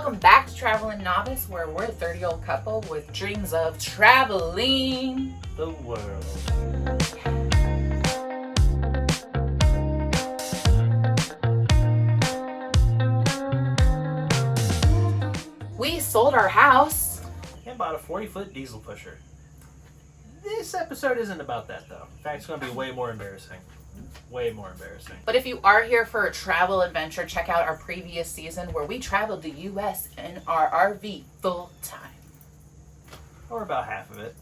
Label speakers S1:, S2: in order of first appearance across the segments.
S1: welcome back to Traveling Novice, where we're a 30-year-old couple with dreams of traveling
S2: the world.
S1: We sold our house
S2: And bought a 40-foot diesel pusher. This episode isn't about that, though. In fact, it's going to be way more embarrassing. Way more embarrassing.
S1: But if you are here for a travel adventure, check out our previous season where we traveled the U.S. in our RV full time.
S2: Or about half of it.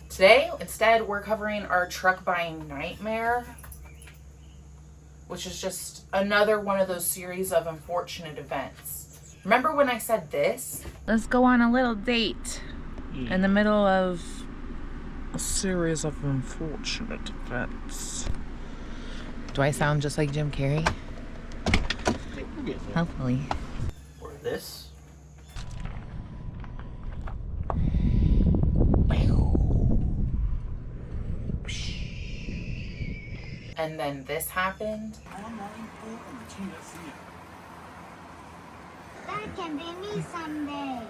S1: Today, instead, we're covering our truck buying nightmare, which is just another one of those series of unfortunate events. Remember when I said this? Let's go on a little date in the middle of a series of unfortunate events. Do I sound just like Jim Carrey? Hopefully.
S2: Or this.
S1: And then this happened.
S3: That can be me someday.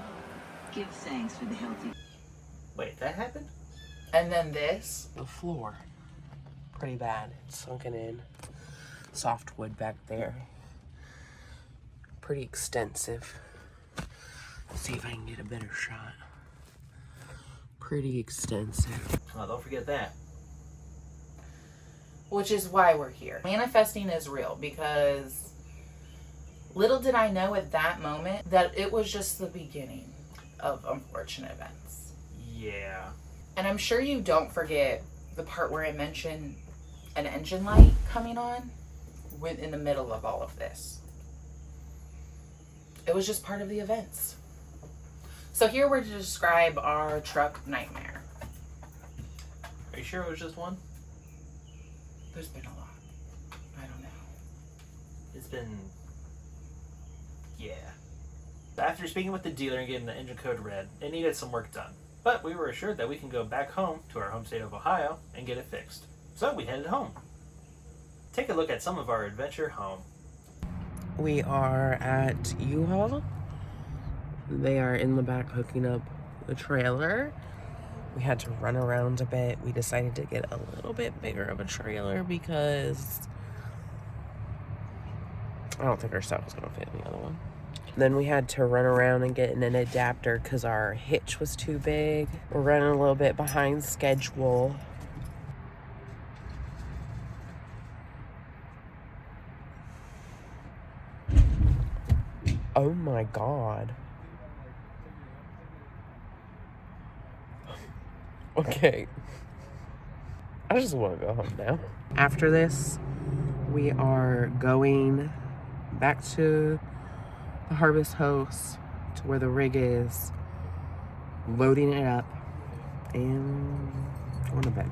S4: Give thanks for the healthy.
S2: Wait, that happened?
S1: And then this.
S5: The floor, pretty bad. It's sunken in. Softwood back there. Pretty extensive. Let's see if I can get a better shot. Pretty extensive.
S2: Oh, don't forget that.
S1: Which is why we're here. Manifesting is real, because little did I know at that moment that it was just the beginning of unfortunate events.
S2: Yeah.
S1: And I'm sure you don't forget the part where I mentioned an engine light coming on in the middle of all of this. It was just part of the events. So here we're to describe our truck nightmare.
S2: Are you sure it was just one?
S1: There's been a lot. I don't know.
S2: It's been... yeah. After speaking with the dealer and getting the engine code read, it needed some work done. But we were assured that we can go back home to our home state of Ohio and get it fixed. So we headed home. Take a look at some of our adventure home.
S5: We are at U-Haul. They are in the back hooking up the trailer. We had to run around a bit. We decided to get a little bit bigger of a trailer because I don't think our stuff was going to fit in the other one. Then we had to run around and get an adapter because our hitch was too big. We're running a little bit behind schedule. Oh my God. Okay. I just want to go home now. After this, we are going back to the harvest host to where the rig is, loading it up, and going to bed.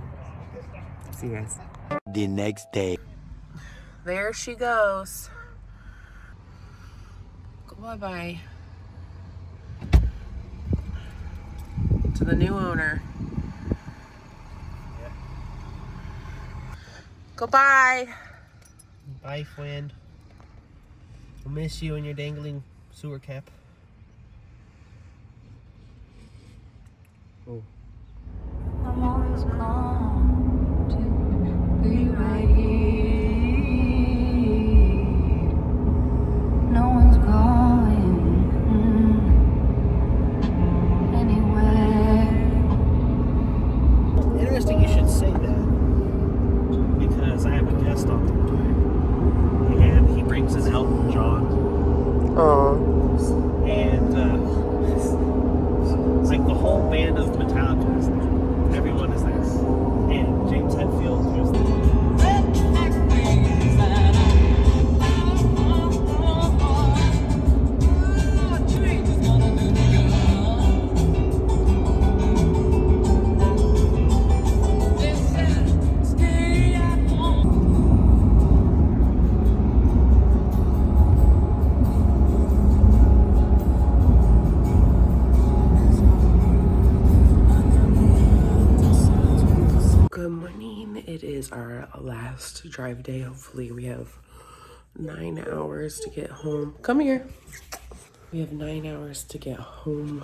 S5: See you guys.
S6: The next day.
S5: There she goes. Go bye-bye to the new owner. Goodbye.
S7: Bye, friend. I'll miss you and your dangling sewer cap. Oh.
S3: I'm always calm to be right here. No one's going anywhere.
S7: Interesting you should say that. Because I have a guest on today. And he brings his Elton John.
S5: Oh.
S7: And, like, the whole band of Metallica is there. Everyone is there. And James Hetfield is there.
S5: Good morning. It is our last drive day. Hopefully we have 9 hours to get home. Come here. We have 9 hours to get home.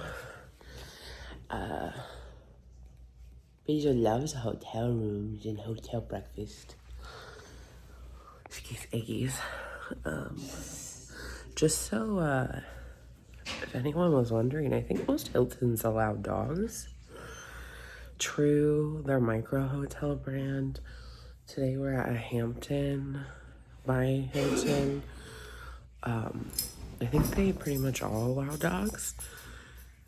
S5: Basil loves hotel rooms and hotel breakfast. She gets eggies. Just so, if anyone was wondering, I think most Hiltons allow dogs. True, their micro hotel brand. Today we're at a Hampton by Hilton. I think they pretty much all allow dogs.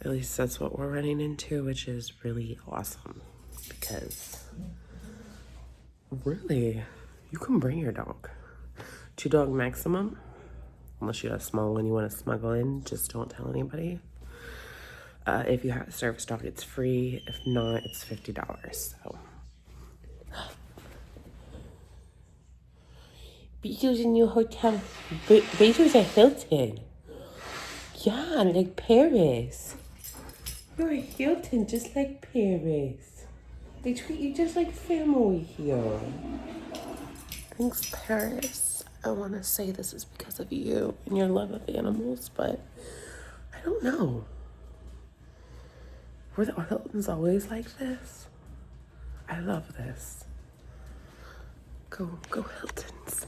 S5: At least that's what we're running into, which is really awesome. Because, really, you can bring your dog. 2-dog maximum. Unless you have a small one you want to smuggle in, just don't tell anybody. If you have a service dog, it's free. If not, it's $50. So, Basil's in your hotel. Basil's at Hilton. Yeah, like Paris. You're a Hilton, just like Paris. They treat you just like family here. Thanks, Paris. I want to say this is because of you and your love of animals, but I don't know. Were the Hiltons always like this? I love this. Go Hiltons.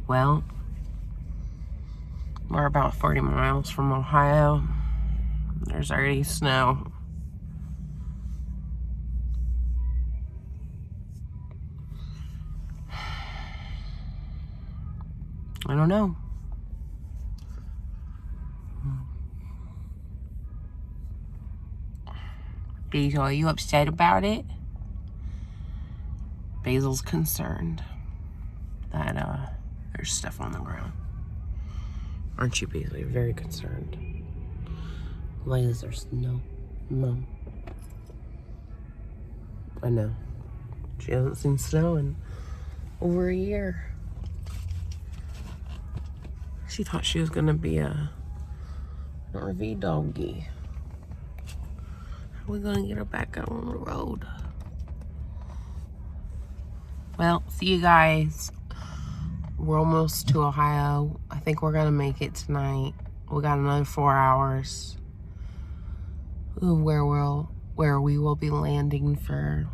S5: Well, we're about 40 miles from Ohio. There's already snow. I don't know. Basil, are you upset about it? Basil's concerned that there's stuff on the ground. Aren't you, Basil? You're very concerned. Why is there snow? Mom. I know. She hasn't seen snow in over a year. She thought she was gonna be a RV doggy. How are we gonna get her back out on the road? Well, see you guys. We're almost to Ohio. I think we're gonna make it tonight. We got another 4 hours where we will be landing for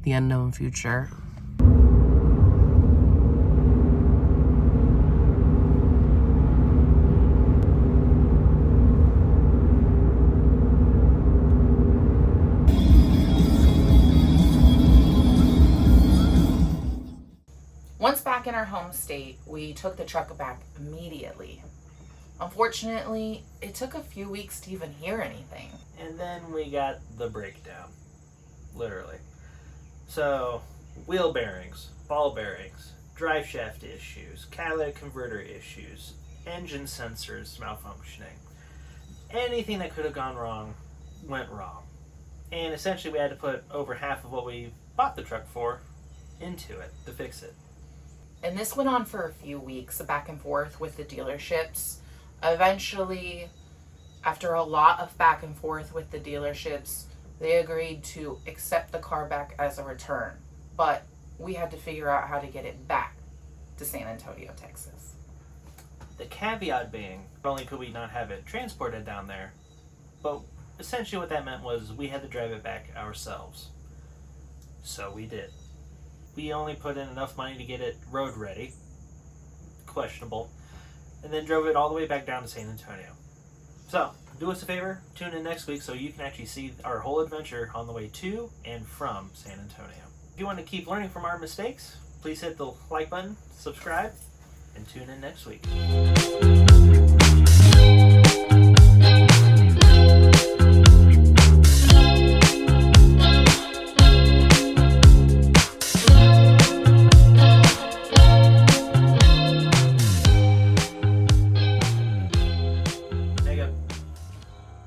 S5: the unknown future.
S1: Once back in our home state, we took the truck back immediately. Unfortunately, it took a few weeks to even hear anything.
S2: And then we got the breakdown. Literally. So, wheel bearings, ball bearings, drive shaft issues, catalytic converter issues, engine sensors malfunctioning. Anything that could have gone wrong went wrong. And essentially we had to put over half of what we bought the truck for into it to fix it.
S1: And this went on for a few weeks, back and forth with the dealerships. Eventually, after a lot of back and forth with the dealerships, they agreed to accept the car back as a return. But we had to figure out how to get it back to San Antonio, Texas.
S2: The caveat being, not only could we not have it transported down there, but essentially what that meant was we had to drive it back ourselves. So we did. We only put in enough money to get it road ready, questionable, and then drove it all the way back down to San Antonio. So, do us a favor, tune in next week so you can actually see our whole adventure on the way to and from San Antonio. If you want to keep learning from our mistakes, please hit the like button, subscribe, and tune in next week.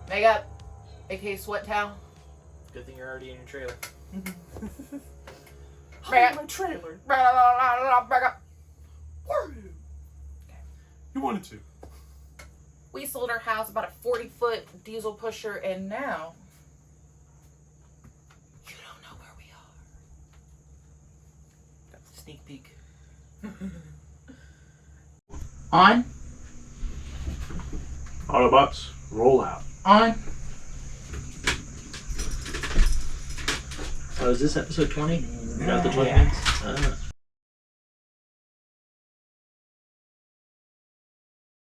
S1: Make up, aka Sweat Towel.
S2: Good thing you're already in your trailer.
S1: Back
S7: My trailer.
S1: back up.
S7: You wanted to.
S1: We sold our house, about a 40-foot diesel pusher, and now you don't know where we are.
S2: Got the sneak peek.
S1: On,
S7: Autobots, roll out.
S1: on.
S7: Oh, is this episode 20? You got the 20 minutes?